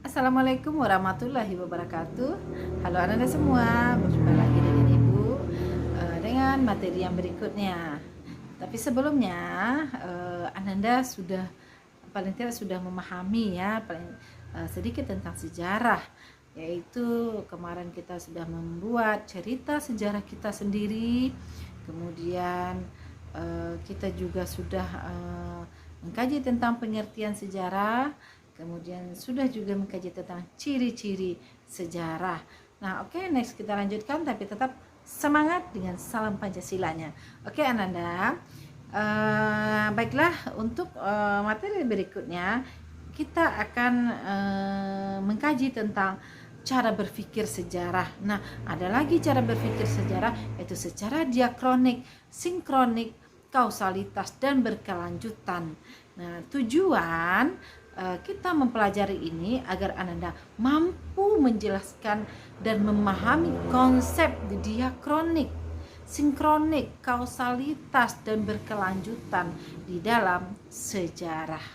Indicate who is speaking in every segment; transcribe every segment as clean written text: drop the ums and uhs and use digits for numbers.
Speaker 1: Assalamualaikum warahmatullahi wabarakatuh. Halo anak-anak semua, berjumpa lagi dengan Ibu dengan materi yang berikutnya. Tapi sebelumnya Ananda sudah paling tidak sudah memahami ya sedikit tentang sejarah, yaitu kemarin kita sudah membuat cerita sejarah kita sendiri. Kemudian kita juga sudah mengkaji tentang pengertian sejarah. Kemudian sudah juga mengkaji tentang ciri-ciri sejarah. Nah, oke, next kita lanjutkan, tapi tetap semangat dengan salam Pancasilanya. Oke, Ananda. Baiklah, untuk materi berikutnya kita akan mengkaji tentang cara berpikir sejarah. Nah, ada lagi cara berpikir sejarah, yaitu secara diakronik, sinkronik, kausalitas, dan berkelanjutan. Nah, tujuan kita mempelajari ini agar Ananda mampu menjelaskan dan memahami konsep diakronik, sinkronik, kausalitas, dan berkelanjutan di dalam sejarah.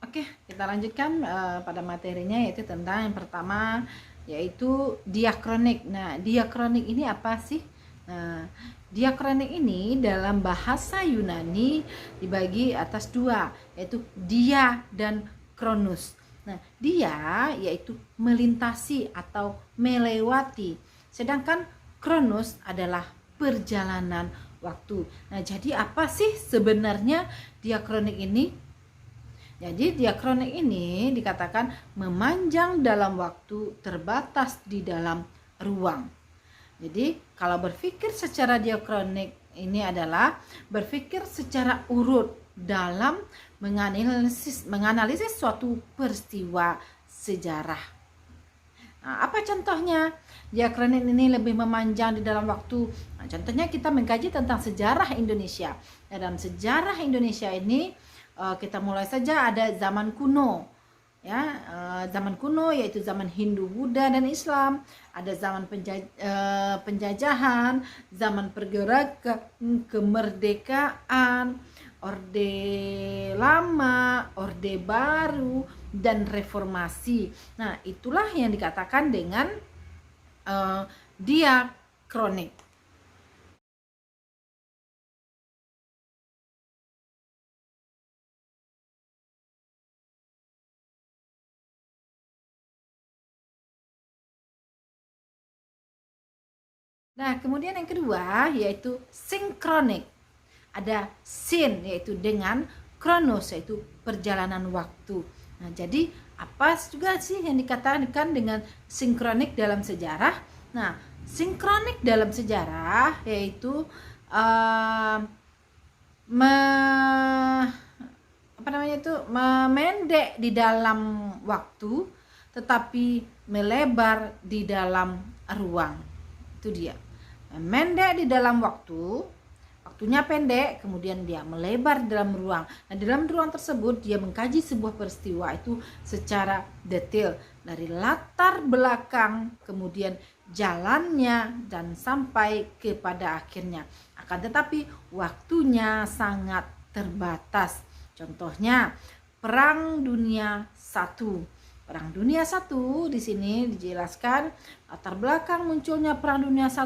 Speaker 1: Oke, kita lanjutkan pada materinya, yaitu tentang yang pertama, yaitu diakronik. Nah, diakronik ini apa sih? Nah, diakronik ini dalam bahasa Yunani dibagi atas dua, yaitu dia dan kronos. Nah, dia yaitu melintasi atau melewati, sedangkan kronos adalah perjalanan waktu. Nah, jadi apa sih sebenarnya diakronik ini? Jadi diakronik ini dikatakan memanjang dalam waktu, terbatas di dalam ruang. Jadi kalau berpikir secara diakronik ini adalah berpikir secara urut dalam menganalisis suatu peristiwa sejarah. Nah, apa contohnya? Diakronik ini lebih memanjang di dalam waktu. Nah, contohnya kita mengkaji tentang sejarah Indonesia. Dalam sejarah Indonesia ini kita mulai saja ada zaman kuno. Ya, zaman kuno yaitu zaman Hindu, Buddha, dan Islam. Ada zaman penjajahan, zaman pergerakan kemerdekaan, Orde Lama, Orde Baru, dan Reformasi. Nah, itulah yang dikatakan dengan diakronik. Nah, kemudian yang kedua yaitu sinkronik. Ada sin yaitu dengan, kronos yaitu perjalanan waktu. Nah, jadi apa juga sih yang dikatakan dengan sinkronik dalam sejarah? Nah, sinkronik dalam sejarah yaitu memendek di dalam waktu tetapi melebar di dalam ruang. Itu dia. Memendek di dalam waktu, waktunya pendek, kemudian dia melebar dalam ruang. Nah, dalam ruang tersebut dia mengkaji sebuah peristiwa itu secara detail dari latar belakang, kemudian jalannya, dan sampai kepada akhirnya. Akan tetapi waktunya sangat terbatas. Contohnya Perang Dunia I. Perang Dunia I di sini dijelaskan latar belakang munculnya Perang Dunia I,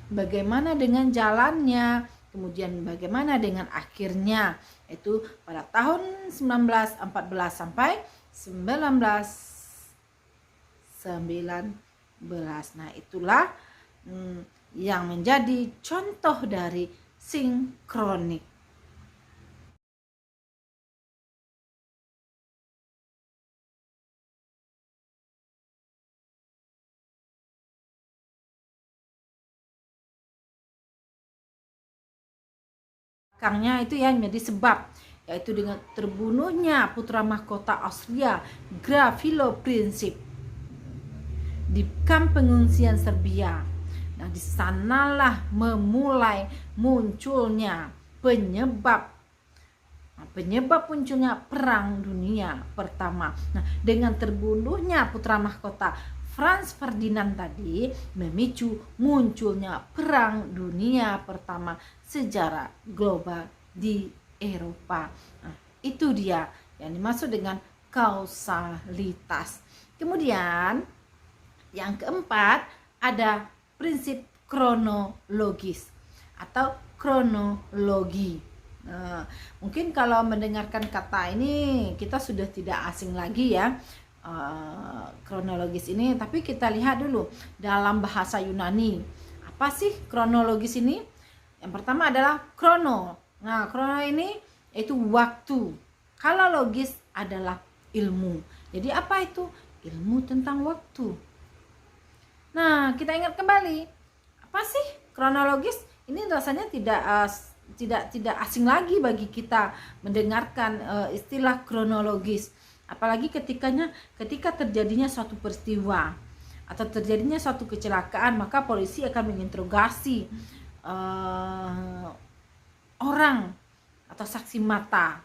Speaker 1: bagaimana dengan jalannya, kemudian bagaimana dengan akhirnya, yaitu pada tahun 1914 sampai 1919. Nah, itulah yang menjadi contoh dari sinkronik. Belakangnya itu yang menjadi sebab, yaitu dengan terbunuhnya putra mahkota Austria Gavrilo Princip di kamp pengungsian Serbia. Nah, di sanalah memulai munculnya penyebab munculnya Perang Dunia Pertama. Nah, dengan terbunuhnya putra mahkota Franz Ferdinand tadi memicu munculnya Perang Dunia Pertama secara global di Eropa. Nah, itu dia yang dimaksud dengan kausalitas. Kemudian yang keempat ada prinsip kronologis atau kronologi. Nah, mungkin kalau mendengarkan kata ini kita sudah tidak asing lagi ya, kronologis ini, tapi kita lihat dulu dalam bahasa Yunani apa sih kronologis ini. Yang pertama adalah krono. Nah, krono ini itu waktu, kalau logis adalah ilmu. Jadi apa itu? Ilmu tentang waktu. Nah, kita ingat kembali, apa sih kronologis? Ini rasanya tidak asing lagi bagi kita mendengarkan istilah kronologis. Apalagi ketika terjadinya suatu peristiwa atau terjadinya suatu kecelakaan, maka polisi akan menginterogasi orang atau saksi mata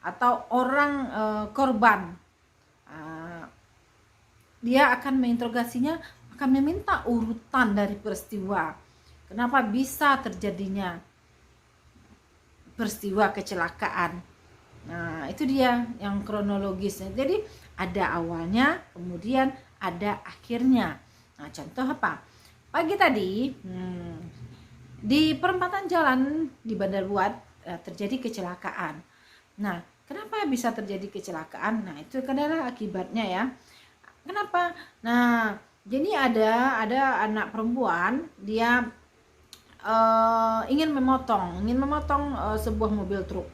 Speaker 1: atau orang korban. Dia akan menginterogasinya, akan meminta urutan dari peristiwa. Kenapa bisa terjadinya peristiwa kecelakaan? Nah, itu dia yang kronologisnya. Jadi ada awalnya, kemudian ada akhirnya. Nah, contoh apa? Pagi tadi di perempatan jalan di Bandar Luat terjadi kecelakaan. Nah, kenapa bisa terjadi kecelakaan? Nah, itu adalah akibatnya ya. Kenapa? Nah, jadi ada anak perempuan, dia ingin memotong sebuah mobil truk.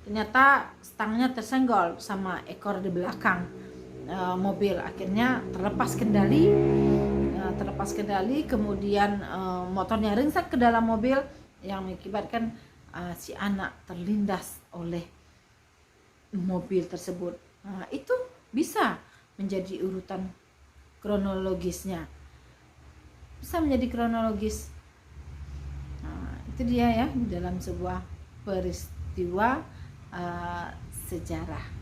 Speaker 1: Ternyata stangnya tersenggol sama ekor di belakang mobil, akhirnya terlepas kendali, kemudian motornya ringsek ke dalam mobil yang mengakibatkan si anak terlindas oleh mobil tersebut. Nah, itu bisa menjadi urutan kronologisnya, bisa menjadi kronologis. Nah, itu dia ya, dalam sebuah peristiwa sejarah.